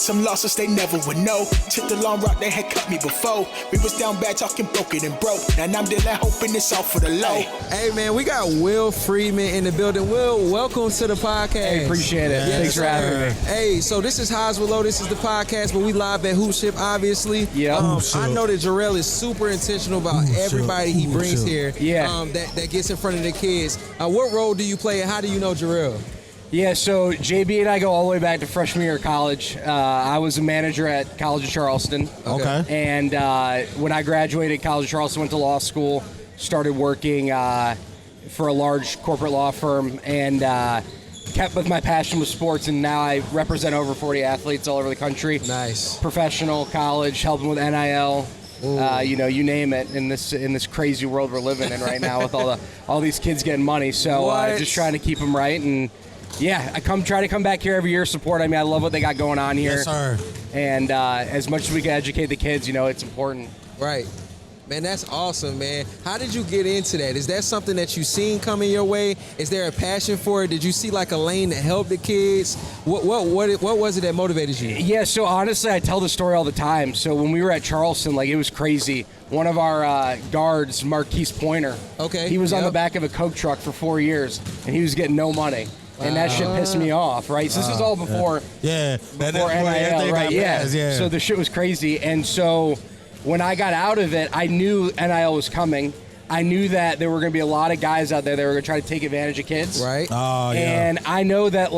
some losses they never would know. Took the long route, they had cut me before. We was down bad, talking broken and broke. And I'm dealing, hoping it's all for the low. Hey, man, we got Will Friedman in the building. Will, welcome to the podcast. Hey, appreciate it. Thanks for having me. Hey, so this is Highs with Low. This is the podcast, but we live at Hoop Ship, obviously. Yeah. I know that Jarrell is super intentional about everybody he brings here. Yeah. That gets in front of the kids. What role do you play, and how do you know Jarrell? Yeah, so JB and I go all the way back to freshman year of college. I was a manager at College of Charleston. Okay. And when I graduated College of Charleston, went to law school, started working for a large corporate law firm, and kept with my passion with sports, and now I represent over 40 athletes all over the country. Nice. Professional, college, helping with NIL. You name it in this crazy world we're living in right now with all these kids getting money. So just trying to keep them right, and I try to come back here every year, support. I mean, I love what they got going on here. Yes, sir. And as much as we can educate the kids, it's important. Right. Man, that's awesome, man. How did you get into that? Is that something that you seen coming your way? Is there a passion for it? Did you see like a lane that helped the kids? What was it that motivated you? Yeah, so honestly, I tell the story all the time. So when we were at Charleston, it was crazy. One of our guards, Marquise Pointer, he was on the back of a Coke truck for 4 years, and he was getting no money. And that shit pissed me off, right? So this is all before before NIL, right? Yeah. So the shit was crazy. And so when I got out of it, I knew NIL was coming. I knew that there were going to be a lot of guys out there that were going to try to take advantage of kids. Right. Oh, yeah. And I know that,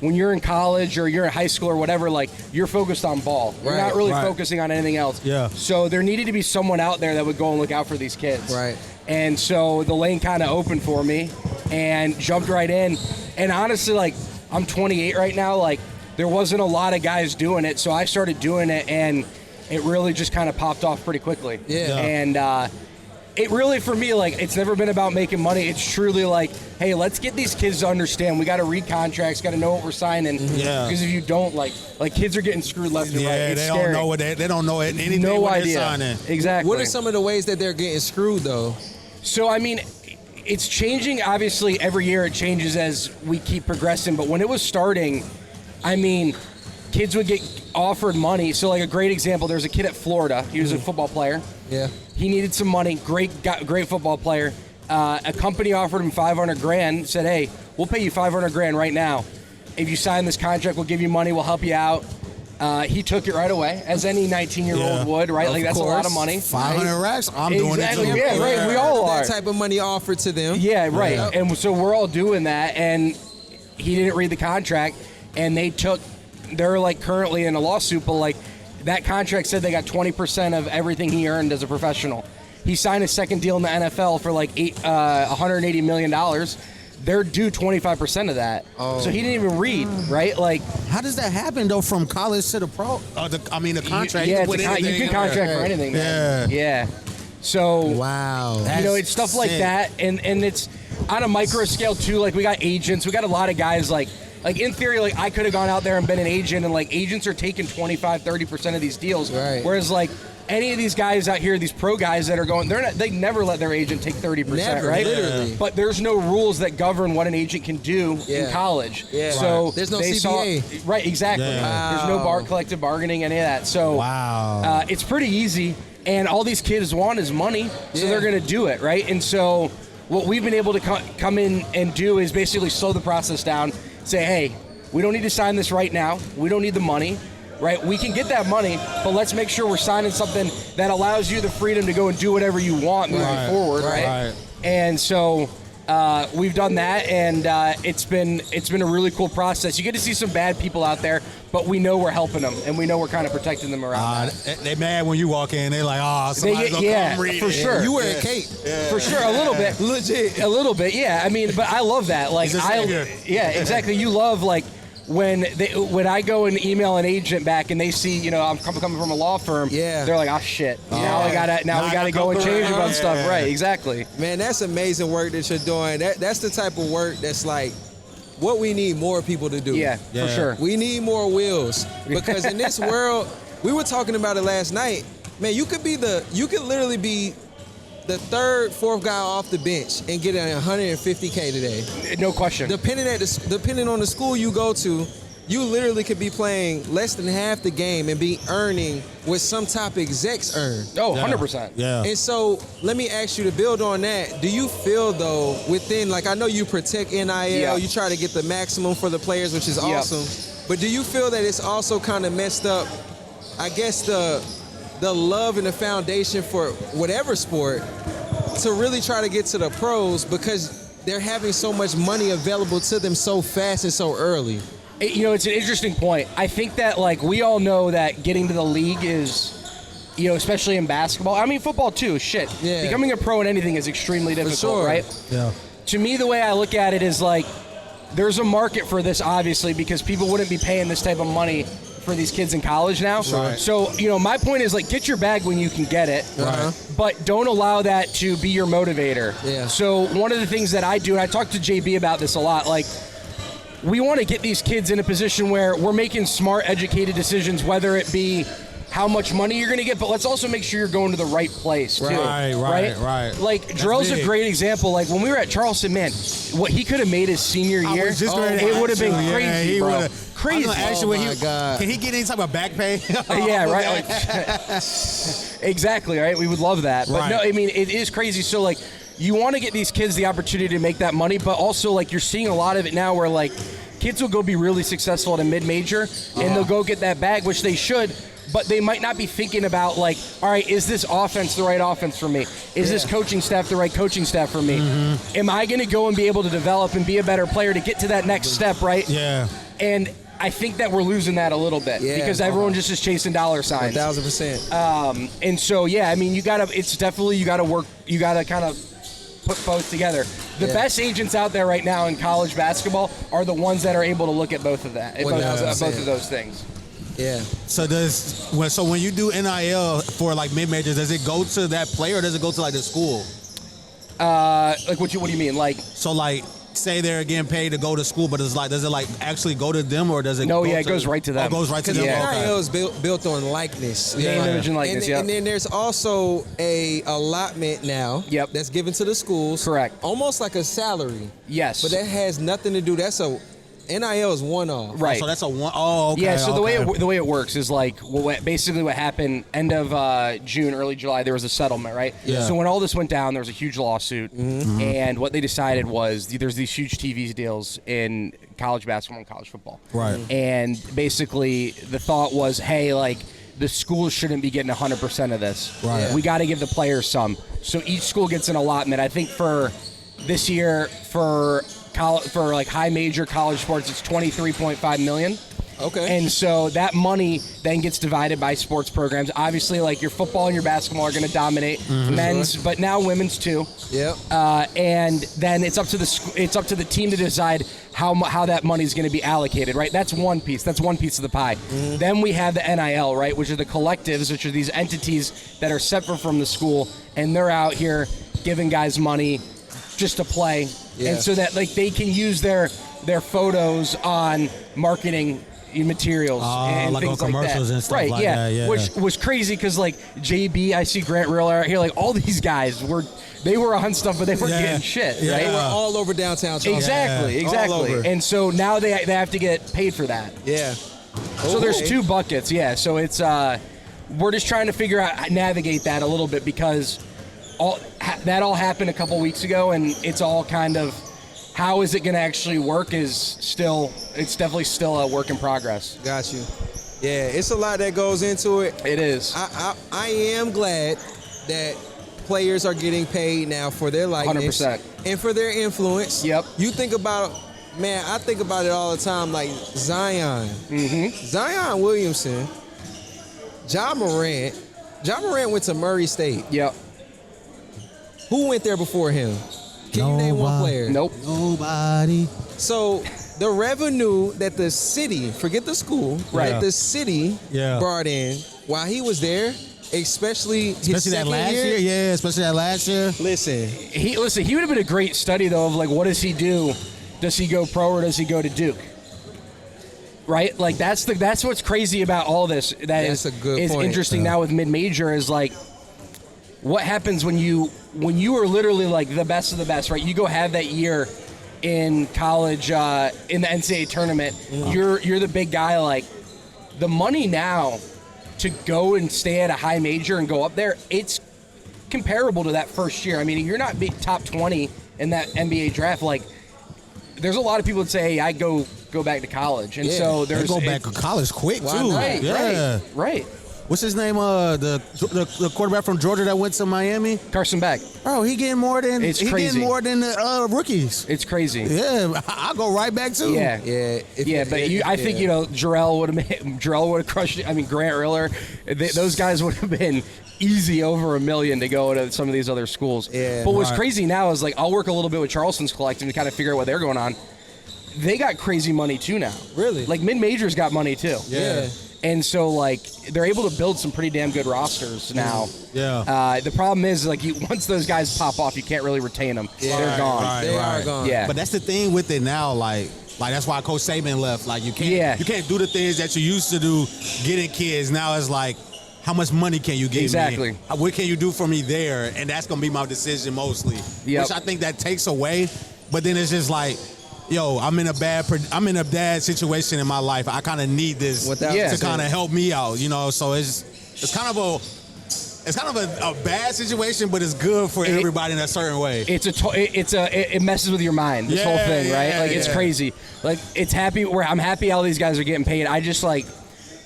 when you're in college or you're in high school or whatever, you're focused on ball. You're not really focusing on anything else. Yeah. So there needed to be someone out there that would go and look out for these kids. Right. And so the lane kind of opened for me and jumped right in. And honestly, I'm 28 right now. There wasn't a lot of guys doing it. So I started doing it, and it really just kind of popped off pretty quickly. Yeah. And it really, for me, it's never been about making money. It's truly hey, let's get these kids to understand. We got to read contracts, got to know what we're signing. Yeah. Because if you don't, kids are getting screwed left and right. It's they scary. don't know they don't know anything. No what idea. They're signing. Exactly. What are some of the ways that they're getting screwed, though? So, it's changing. Obviously, every year it changes as we keep progressing. But when it was starting, kids would get offered money. So, a great example, there's a kid at Florida. He was a football player. Yeah. He needed some money. Great football player. A company offered him $500,000. Said, "Hey, we'll pay you $500,000 right now. If you sign this contract, we'll give you money. We'll help you out." He took it right away, as any 19-year-old would, right? That's a lot of money. 500 racks? I'm doing it too. Yeah, right. We all are. That type of money offered to them. Yeah, right. Yeah. And so we're all doing that, and he didn't read the contract, and they're currently in a lawsuit, but that contract said they got 20% of everything he earned as a professional. He signed a second deal in the NFL for $180 million. They're due 25% of that. Oh. So he didn't even read, right? How does that happen though, from college to the pro? The contract. You can contract for anything. Yeah. Yeah. So wow, it's stuff like that, and it's on a micro scale too. We got agents. We got a lot of guys in theory, I could have gone out there and been an agent, and agents are taking 25-30% of these deals. Right. Whereas any of these guys out here, these pro guys that are going, they never let their agent take 30%, right? Literally. But there's no rules that govern what an agent can do in college. Yeah. So there's no CBA. Right, exactly. Yeah. Wow. There's no collective bargaining, any of that. So wow. It's pretty easy, and all these kids want is money, so they're going to do it, right? And so what we've been able to come in and do is basically slow the process down, say, hey, we don't need to sign this right now. We don't need the money. Right, we can get that money, but let's make sure we're signing something that allows you the freedom to go and do whatever you want moving forward, right? And so we've done that, and it's been a really cool process. You get to see some bad people out there, but we know we're helping them, and we know we're kind of protecting them around that. They mad when you walk in. They somebody's gonna come read for it. sure. You wear a cape. For sure, a little bit. Legit. A little bit, yeah. But I love that. Yeah, exactly. You love when I go and email an agent back and they see, I'm coming from a law firm, they're like, oh shit. Now we gotta go and change a bunch of stuff. Right, exactly. Man, that's amazing work that you're doing. That's the type of work that's what we need more people to do. Yeah, for sure. We need more Wills, because in this world, we were talking about it last night. Man, you could literally be the third, fourth guy off the bench and get $150K today. No question. Depending on the school you go to, you literally could be playing less than half the game and be earning what some top execs earn. Oh, 100%. Yeah. And so let me ask you to build on that. Do you feel, though, within, like, I know you protect NIL, you try to get the maximum for the players, which is awesome. But do you feel that it's also kind of messed up, I guess, the love and the foundation for whatever sport to really try to get to the pros because they're having so much money available to them so fast and so early? It's an interesting point. I think that, like, we all know that getting to the league is, especially in basketball. I mean, football too. Shit. Yeah. Becoming a pro in anything is extremely difficult, sure. right? Yeah. To me, the way I look at it is like, there's a market for this, obviously, because people wouldn't be paying this type of money for these kids in college now. Right. So, my point is, like, get your bag when you can get it, but don't allow that to be your motivator. Yeah. So one of the things that I do, and I talk to JB about this a lot, like, we want to get these kids in a position where we're making smart, educated decisions, whether it be how much money you're going to get, but let's also make sure you're going to the right place, too. Right. Like, Drill's a great example. Like, when we were at Charleston, man, what he could have made his senior year, it would have been crazy, bro. Crazy. God. Can he get any type of back pay? Yeah, right. Exactly, right? We would love that. But no, I mean, it is crazy. So, like, you want to get these kids the opportunity to make that money, but also, like, you're seeing a lot of it now where, like, kids will go be really successful at a mid-major, and they'll go get that bag, which they should, but they might not be thinking about, like, all right, is this offense the right offense for me? Is this coaching staff the right coaching staff for me? Am I going to go and be able to develop and be a better player to get to that next step, right? Yeah. And I think that we're losing that a little bit because everyone just is chasing dollar signs. 1,000%. And so, yeah, I mean, you got to work, you got to kind of put both together. The best agents out there right now in college basketball are the ones that are able to look at both of that, both of those things. Yeah. So when you do NIL for like mid-majors, does it go to that player or does it go to like the school? Like what do you mean? Like, so like, say they're getting paid to go to school, but does it like actually go to them or does it? It goes right to them. Oh, it goes right to them. Because NIL is built on likeness. Name, image, and likeness. And then there's also a allotment now. That's given to the schools. Correct. Almost like a salary. Yes. But that has nothing to do. NIL is one-off. Right. So that's a one. Oh, okay. Yeah. So the way it works is like basically what happened end of June, early July. There was a settlement, right? Yeah. So when all this went down, there was a huge lawsuit, and what they decided was there's these huge TV deals in college basketball and college football. Right. And basically the thought was, hey, like, the schools shouldn't be getting 100% of this. Right. We got to give the players some. So each school gets an allotment. I think for this year for like high major college sports, it's $23.5 million. Okay. And so that money then gets divided by sports programs. Obviously, like, your football and your basketball are going to dominate men's, but now women's too. Yep. And then it's up to the team to decide how that money is going to be allocated. Right. That's one piece. That's one piece of the pie. Then we have the NIL, right, which are the collectives, which are these entities that are separate from the school, and they're out here giving guys money just to play, and so that, like, they can use their photos on marketing materials and like things on like commercials that. and stuff right? like Yeah. that, yeah. Which was crazy because, like, JB, I see Grant Real out here, like, all these guys were on stuff, but they weren't getting shit. Yeah. Right? They were all over downtown Charleston. Exactly. All over. And so now they have to get paid for that. Yeah. So there's two buckets. Yeah. So it's we're just trying to figure out navigate that a little bit because that all happened a couple weeks ago, and it's all kind of how is it going to actually work it's definitely still a work in progress. Got you. Yeah, it's a lot that goes into it. It is. I am glad that players are getting paid now for their likeness 100%. and for their influence. Yep. You think about, man, I think about it all the time, like Zion. Zion Williamson, Ja Morant. Ja Morant went to Murray State. Yep. Who went there before him? Can you name one player? Nope. Nobody. So the revenue that the city, forget the school, right, that the city brought in while he was there, especially that last year. Yeah, especially that last year. Listen, he would have been a great study though of, like, what does he do? Does he go pro or does he go to Duke? Right? Like, that's what's crazy about all this. That's a good is point. Interesting now with mid-major is, like, what happens when you are literally, like, the best of the best, right? You go have that year in college in the NCAA tournament, you're the big guy. Like, the money now to go and stay at a high major and go up there, it's comparable to that first year. I mean, you're not top 20 in that NBA draft. Like, there's a lot of people that say, hey, I go back to college. And so They there's go back to college quick, too. Right. What's his name? The quarterback from Georgia that went to Miami? Carson Beck. Bro, he getting more than Getting more than the rookies. It's crazy. Yeah, I'll go right back too. Yeah. But I think Jarrell would have crushed it. I mean, Grant Riller, those guys would have been easy over $1 million to go to some of these other schools. Yeah. But what's crazy now is, like, I'll work a little bit with Charleston's collective to kind of figure out what they're going on. They got crazy money too now. Really? Like, mid-majors got money too. Yeah. And so, like, they're able to build some pretty damn good rosters now. Yeah. The problem is, like, once those guys pop off, you can't really retain them. Yeah. They're gone. They are gone. Yeah. But that's the thing with it now, like that's why Coach Saban left. Like, you can't do the things that you used to do getting kids. Now it's like, how much money can you give Exactly. me? What can you do for me there? And that's gonna be my decision mostly. Yep. Which I think that takes away. But then it's just like, yo, I'm in a bad situation in my life. I kind of need this to kind of help me out, you know. So it's kind of a bad situation, but it's good for everybody in a certain way. It messes with your mind. This whole thing, right? Like, it's crazy. Like, I'm happy all these guys are getting paid. I just, like,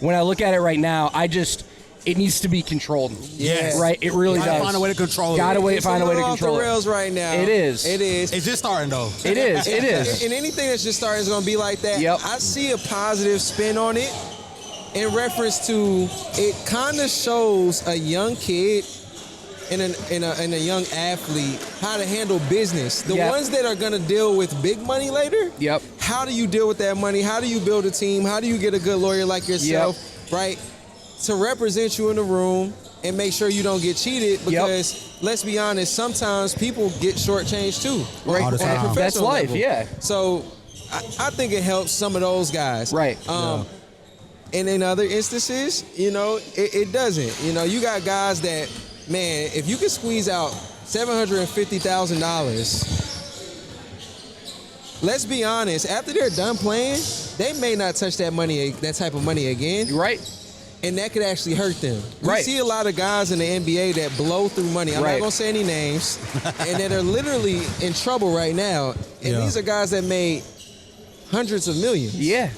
when I look at it right now, it needs to be controlled. Yes. Right? It really does. Find a way to control it. Find a way to control it. Off the rails right now. It is. It's just starting, though. It is. And anything that's just starting is going to be like that. Yep. I see a positive spin on it in reference to it kind of shows a young kid and a young athlete how to handle business. The ones that are going to deal with big money later, how do you deal with that money? How do you build a team? How do you get a good lawyer like yourself, right, to represent you in the room and make sure you don't get cheated? Because let's be honest, sometimes people get shortchanged too, right? All the time. On a professional That's life, level. So I think it helps some of those guys, right? And in other instances, it doesn't. You got guys that, man, if you can squeeze out $750,000, let's be honest, after they're done playing, they may not touch that type of money again. Right. And that could actually hurt them. We see a lot of guys in the NBA that blow through money. I'm not going to say any names. And that are literally in trouble right now. And these are guys that made hundreds of millions. Yeah.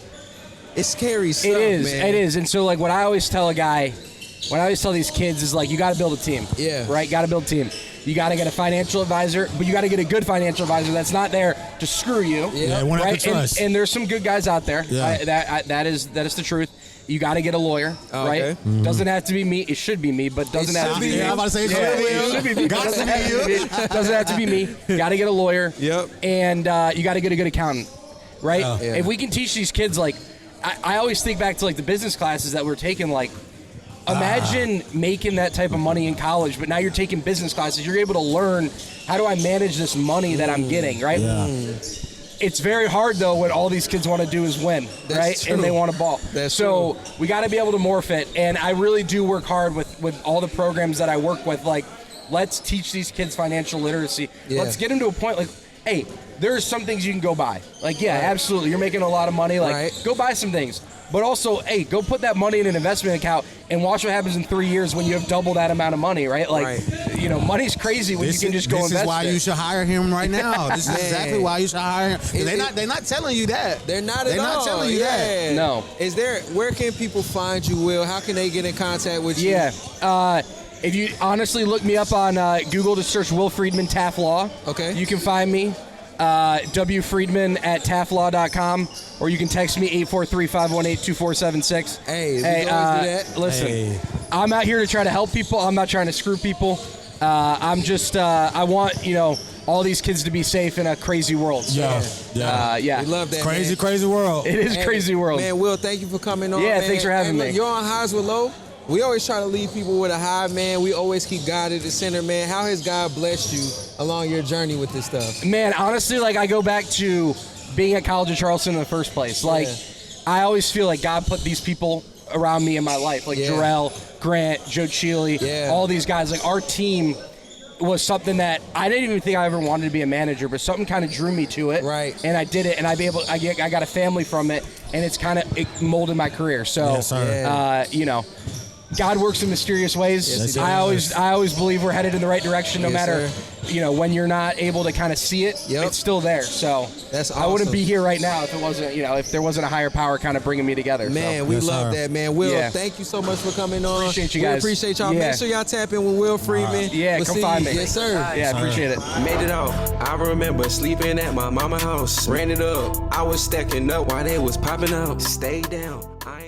It's scary stuff, man. It is. And so, like, what I always tell these kids is, like, you got to build a team. Yeah. Right? Got to build a team. You got to get a financial advisor, but you got to get a good financial advisor that's not there to screw you. Yeah, one right? I can trust. And there's some good guys out there. Yeah. That is the truth. You got to get a lawyer, right? Okay. Mm-hmm. Doesn't have to be me. It should be me, but doesn't have to be me. I'm about to say it should be me. Doesn't have to be me. Got to get a lawyer. Yep. And you got to get a good accountant, right? Yeah. If we can teach these kids, like, I always think back to, like, the business classes that we're taking, like, imagine making that type of money in college, but now you're taking business classes. You're able to learn, how do I manage this money that I'm getting, right? Yeah. It's very hard, though, when all these kids want to do is win, right? True. And they want to ball. That's so true. we got to be able to morph it, and I really do work hard with all the programs that I work with. Like, let's teach these kids financial literacy. Yeah. Let's get them to a point, like, hey, there's some things you can go buy. Like, absolutely, you're making a lot of money. Like, go buy some things. But also, hey, go put that money in an investment account and watch what happens in 3 years when you have double that amount of money, right? Like, money's crazy when you can just go invest. This is why it. you should hire him right now. This is exactly why you should hire him. They're not telling you that. They're not They're not telling you that. No. Where can people find you, Will? How can they get in contact with you? Yeah. If you honestly look me up on Google to search Will Friedman Taft Law, okay, you can find me. wfriedman@taftlaw.com, or you can text me 843-518-2476. Hey, we always do that. Listen, I'm out here to try to help people. I'm not trying to screw people. I'm just I want all these kids to be safe in a crazy world. So, We love that. Crazy, man. crazy world. It is crazy world. Man, Will, thank you for coming on. Yeah, man. thanks for having me. Look, you're on Highs with Low. We always try to leave people with a high, man. We always keep God at the center, man. How has God blessed you along your journey with this stuff? Man, honestly, like, I go back to being at College of Charleston in the first place. Like, I always feel like God put these people around me in my life, like Jarrell, Grant, Joe Chile, all these guys. Like, our team was something that I didn't even think I ever wanted to be a manager, but something kind of drew me to it. Right. And I did it, and I got a family from it, and it molded my career. So, Yes, you know, God works in mysterious ways. Yes, I always believe we're headed in the right direction, no matter, you know, when you're not able to kind of see it, it's still there. So that's awesome. I wouldn't be here right now if it wasn't, you know, if there wasn't a higher power kind of bringing me together. Man, we love that, man. Will, thank you so much for coming on. Appreciate you we guys. appreciate y'all. Make sure y'all tap in with Will Friedman. Come find me. Yes, sir. Yeah, appreciate it. Made it out. I remember sleeping at my mama's house. Ran it up. I was stacking up while they was popping out. Stay down. I ain't